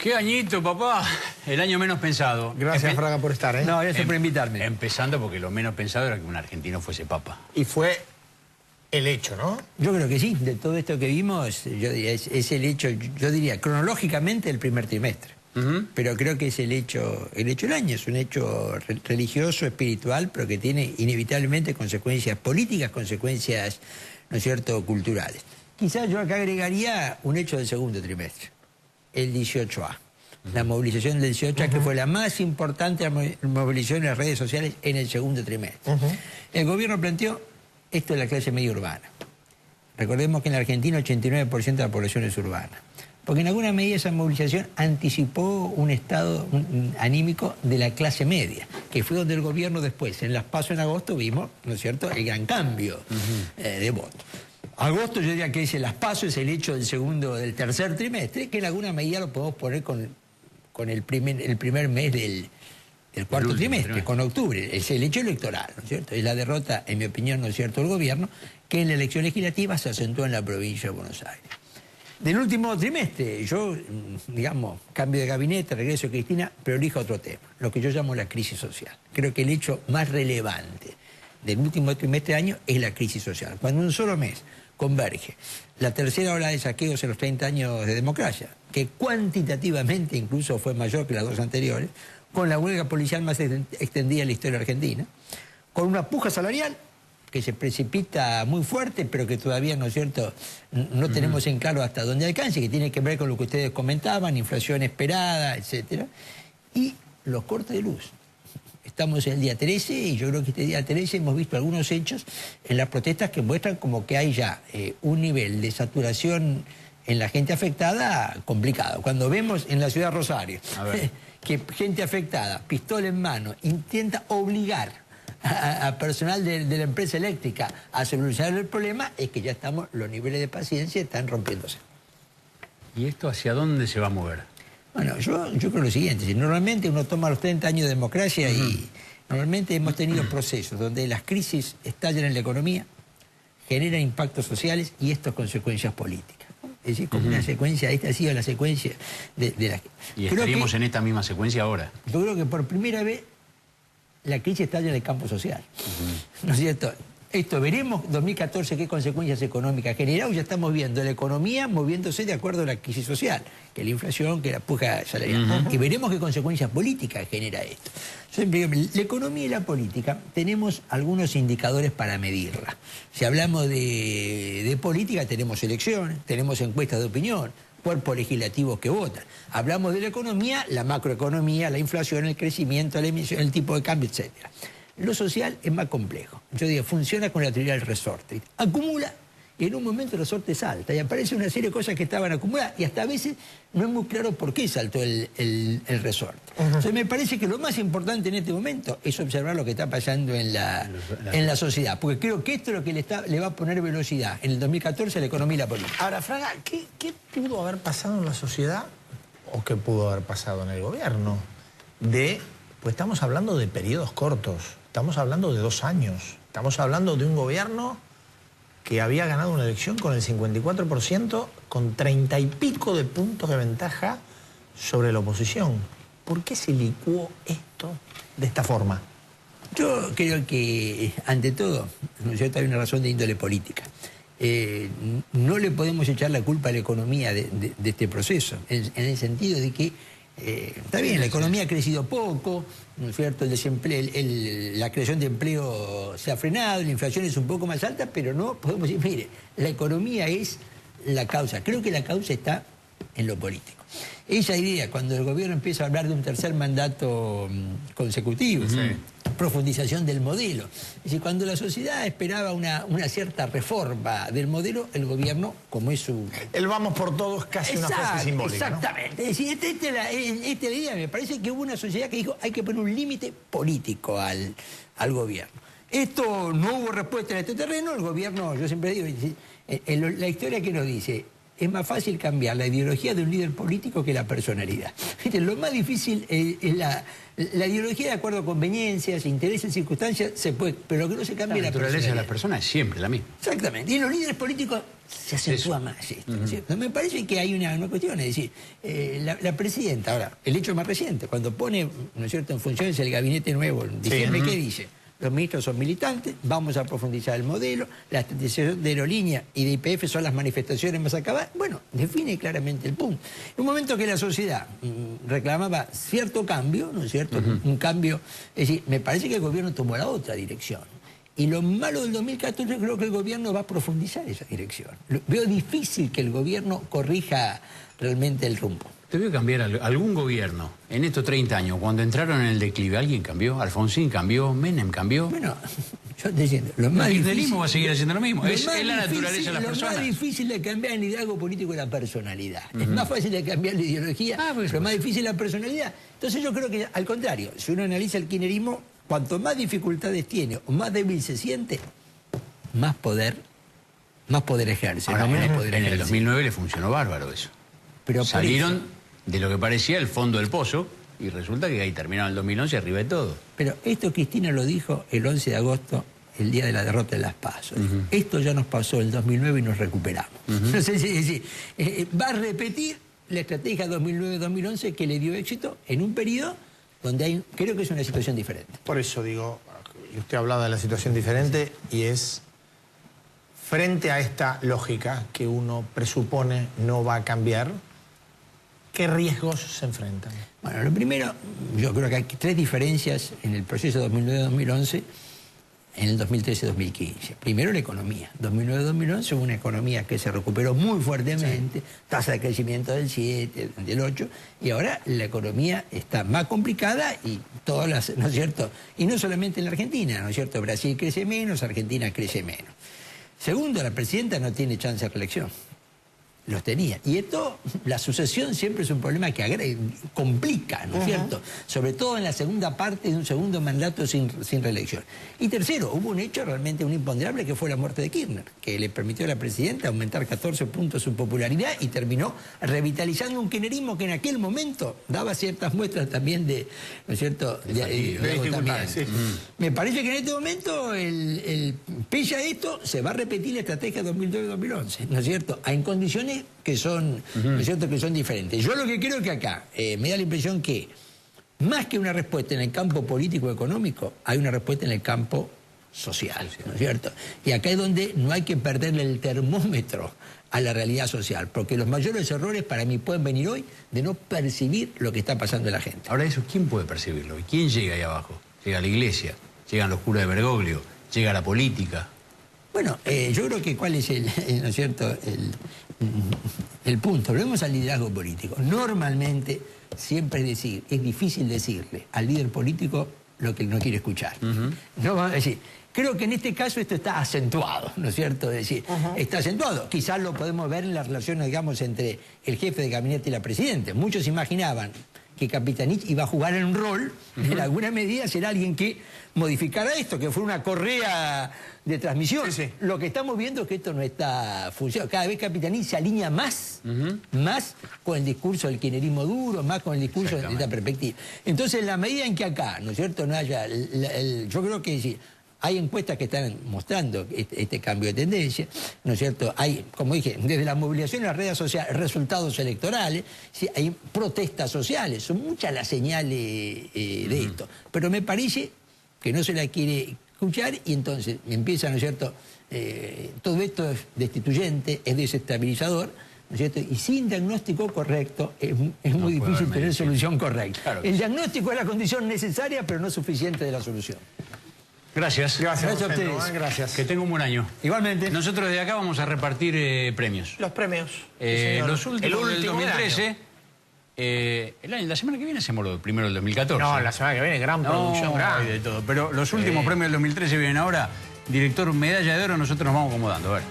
Qué añito, papá. El año menos pensado. Gracias, Fraga, por estar, ¿eh? No, gracias por invitarme. Empezando porque lo menos pensado era que un argentino fuese papa. Y fue el hecho, ¿no? Yo creo que sí, de todo esto que vimos, yo diría, es el hecho, yo diría, cronológicamente el primer trimestre. Pero creo que es el hecho del año, es un hecho religioso, espiritual, pero que tiene inevitablemente consecuencias políticas, consecuencias, ¿no es cierto?, culturales. Quizás yo acá agregaría un hecho del segundo trimestre, el 18A. La movilización del 18A, que fue la más importante movilización en las redes sociales en el segundo trimestre. El gobierno planteó, esto es la clase media urbana. Recordemos que en la Argentina 89% de la población es urbana. Porque en alguna medida esa movilización anticipó un estado anímico de la clase media, que fue donde el gobierno después, en las PASO en agosto, vimos, ¿no es cierto?, el gran cambio de voto. Agosto yo diría que es las PASO, es el hecho del tercer trimestre, que en alguna medida lo podemos poner con el primer mes del cuarto trimestre, con octubre. Es el hecho electoral, ¿no es cierto? Es la derrota, en mi opinión, ¿no es cierto?, del gobierno, que en la elección legislativa se acentuó en la provincia de Buenos Aires. Del último trimestre, yo, digamos, cambio de gabinete, regreso a Cristina, pero elijo otro tema, lo que yo llamo la crisis social. Creo que el hecho más relevante del último trimestre de año es la crisis social. Cuando en un solo mes converge la tercera ola de saqueos en los 30 años de democracia, que cuantitativamente incluso fue mayor que las dos anteriores, con la huelga policial más extendida en la historia argentina, con una puja salarial que se precipita muy fuerte, pero que todavía, ¿no es cierto?, no tenemos en claro hasta dónde alcance, que tiene que ver con lo que ustedes comentaban, inflación esperada, etcétera, y los cortes de luz. Estamos en el día 13 y yo creo que este día 13 hemos visto algunos hechos en las protestas que muestran como que hay ya un nivel de saturación en la gente afectada complicado. Cuando vemos en la ciudad de Rosario que gente afectada, pistola en mano, intenta obligar a personal de la empresa eléctrica a solucionar el problema, es que ya estamos, los niveles de paciencia están rompiéndose. ¿Y esto hacia dónde se va a mover? Bueno, yo creo lo siguiente, si normalmente uno toma los 30 años de democracia y normalmente hemos tenido procesos donde las crisis estallan en la economía, generan impactos sociales y esto consecuencias políticas, ¿no? Es decir, como una secuencia, esta ha sido la secuencia de la... Y estaríamos en esta misma secuencia ahora. Yo creo que por primera vez la crisis estalla en el campo social, ¿no es cierto? Esto veremos 2014 qué consecuencias económicas genera. Ya estamos viendo la economía moviéndose de acuerdo a la crisis social, que la inflación, que la puja salarial. Y veremos qué consecuencias políticas genera esto. Siempre digo, la economía y la política tenemos algunos indicadores para medirla. Si hablamos de política, tenemos elecciones, tenemos encuestas de opinión, cuerpos legislativos que votan. Hablamos de la economía, la macroeconomía, la inflación, el crecimiento, la emisión, el tipo de cambio, etcétera. Lo social es más complejo. Yo digo, funciona con la teoría del resorte. Acumula y en un momento el resorte salta y aparece una serie de cosas que estaban acumuladas y hasta a veces no es muy claro por qué saltó el resorte. Entonces me parece que lo más importante en este momento es observar lo que está pasando en la sociedad, porque creo que esto es lo que le va a poner velocidad en el 2014 a la economía y la política. Ahora, Fraga, ¿qué pudo haber pasado en la sociedad o qué pudo haber pasado en el gobierno? Pues estamos hablando de periodos cortos, estamos hablando de 2 años, estamos hablando de un gobierno que había ganado una elección con el 54%, con 30 y pico de puntos de ventaja sobre la oposición. ¿Por qué se licuó esto de esta forma? Yo creo que, ante todo, ¿no es cierto?, hay una razón de índole política. No le podemos echar la culpa a la economía de este proceso, en el sentido de que está bien, la economía ha crecido poco, ¿no es cierto? El desempleo, la creación de empleo se ha frenado, la inflación es un poco más alta, pero no podemos decir, mire, la economía es la causa. Creo que la causa está en lo político. Esa idea, cuando el gobierno empieza a hablar de un tercer mandato consecutivo, profundización del modelo. Es decir, cuando la sociedad esperaba una cierta reforma del modelo, el gobierno, como es su... El vamos por todos casi una frase simbólica, exactamente, ¿no? Es decir, esta es la idea. Me parece que hubo una sociedad que dijo hay que poner un límite político al gobierno. Esto no hubo respuesta en este terreno, el gobierno, yo siempre digo, la historia que nos dice, es más fácil cambiar la ideología de un líder político que la personalidad. ¿Viste? Lo más difícil es la ideología de acuerdo a conveniencias, intereses, circunstancias, se puede, pero lo que no se cambia es la naturaleza de personalidad. las personas es siempre la misma. Exactamente. Y en los líderes políticos se acentúa más esto, ¿no es cierto? Me parece que hay una cuestión, es decir, la presidenta, ahora, el hecho más reciente, cuando pone, ¿no es cierto?, en funciones el gabinete nuevo en diciembre, ¿qué dice? Los ministros son militantes, vamos a profundizar el modelo, la estatización de aerolínea y de YPF son las manifestaciones más acabadas. Bueno, define claramente el punto. En un momento que la sociedad reclamaba cierto cambio, ¿no es cierto?, un cambio, es decir, me parece que el gobierno tomó la otra dirección. Y lo malo del 2014 creo que el gobierno va a profundizar esa dirección. Veo difícil que el gobierno corrija realmente el rumbo. Te veo cambiar algún gobierno en estos 30 años, cuando entraron en el declive, ¿alguien cambió? ¿Alfonsín cambió? ¿Menem cambió? Bueno, yo te diciendo, lo más el difícil... kirchnerismo va a seguir haciendo lo mismo. Lo Es más la naturaleza de las Lo personas. más difícil de cambiar en liderazgo político es la personalidad. Es más fácil de cambiar la ideología, pues, pero más difícil la personalidad. Entonces yo creo que, al contrario, si uno analiza el kirchnerismo, cuanto más dificultades tiene o más débil se siente, más poder ejerce. Ahora, no menos poder en el ejerce. 2009 le funcionó bárbaro eso. Pero por salieron de lo que parecía el fondo del pozo y resulta que ahí terminaron el 2011 arriba de todo. Pero esto Cristina lo dijo el 11 de agosto, el día de la derrota de las PASO. Esto ya nos pasó el 2009 y nos recuperamos. No sé si va a repetir la estrategia 2009-2011 que le dio éxito en un periodo donde creo que es una situación diferente. Por eso digo, usted hablaba de la situación diferente y es frente a esta lógica que uno presupone no va a cambiar, ¿qué riesgos se enfrentan? Bueno, lo primero, yo creo que hay tres diferencias en el proceso 2009-2011 en el 2013-2015. Primero, la economía. 2009-2011 hubo una economía que se recuperó muy fuertemente, tasa de crecimiento del 7, del 8, y ahora la economía está más complicada y todas las, ¿no es cierto? Y no solamente en la Argentina, ¿no es cierto? Brasil crece menos, Argentina crece menos. Segundo, la presidenta no tiene chance de reelección. Los tenía. Y esto, la sucesión siempre es un problema que complica, ¿no es cierto? Sobre todo en la segunda parte de un segundo mandato sin reelección. Y tercero, hubo un hecho realmente un imponderable que fue la muerte de Kirchner, que le permitió a la presidenta aumentar 14 puntos su popularidad y terminó revitalizando un kirchnerismo que en aquel momento daba ciertas muestras también de, ¿no es cierto?, de agotamiento. Sí. Me parece que en este momento, pese a esto, se va a repetir la estrategia 2009-2011, ¿no es cierto? En condiciones que son, ¿no es cierto?, que son diferentes. Yo lo que creo que acá me da la impresión que más que una respuesta en el campo político-económico, hay una respuesta en el campo social, ¿no es cierto? Y acá es donde no hay que perderle el termómetro a la realidad social, porque los mayores errores para mí pueden venir hoy de no percibir lo que está pasando en la gente. Ahora eso, ¿quién puede percibirlo? ¿Y quién llega ahí abajo? Llega la iglesia, llegan los curas de Bergoglio, llega la política. Bueno, yo creo que cuál es ¿no es cierto?, el punto. Volvemos al liderazgo político. Normalmente siempre es difícil decirle al líder político lo que él no quiere escuchar. No, es decir, creo que en este caso esto está acentuado, ¿no es cierto? Es decir, está acentuado. Quizás lo podemos ver en las relaciones, digamos, entre el jefe de gabinete y la presidenta. Muchos imaginaban que Capitanich iba a jugar en un rol, en alguna medida será alguien que modificara esto, que fue una correa de transmisión. Sí. Lo que estamos viendo es que esto no está funcionando. Cada vez Capitanich se alinea más con el discurso del kirchnerismo duro, más con el discurso de esta perspectiva. Entonces, en la medida en que acá, ¿no es cierto?, no haya... yo creo que sí, hay encuestas que están mostrando este cambio de tendencia, ¿no es cierto? Hay, como dije, desde la movilización en las redes sociales, resultados electorales, ¿sí? Hay protestas sociales, son muchas las señales de esto. Pero me parece que no se la quiere escuchar y entonces empieza, ¿no es cierto? Todo esto es destituyente, es desestabilizador, ¿no es cierto? Y sin diagnóstico correcto es muy difícil tener solución correcta. Claro. El diagnóstico es la condición necesaria, pero no suficiente de la solución. Gracias. Gracias a ustedes. Gracias. Que tenga un buen año. Igualmente. Nosotros desde acá vamos a repartir premios. Los premios. Los últimos del 2013. La semana que viene hacemos lo primero del 2014. No, la semana que viene, gran producción, hay de todo. Pero los últimos premios del 2013 vienen ahora. Director, medalla de oro, nosotros nos vamos acomodando. A ver.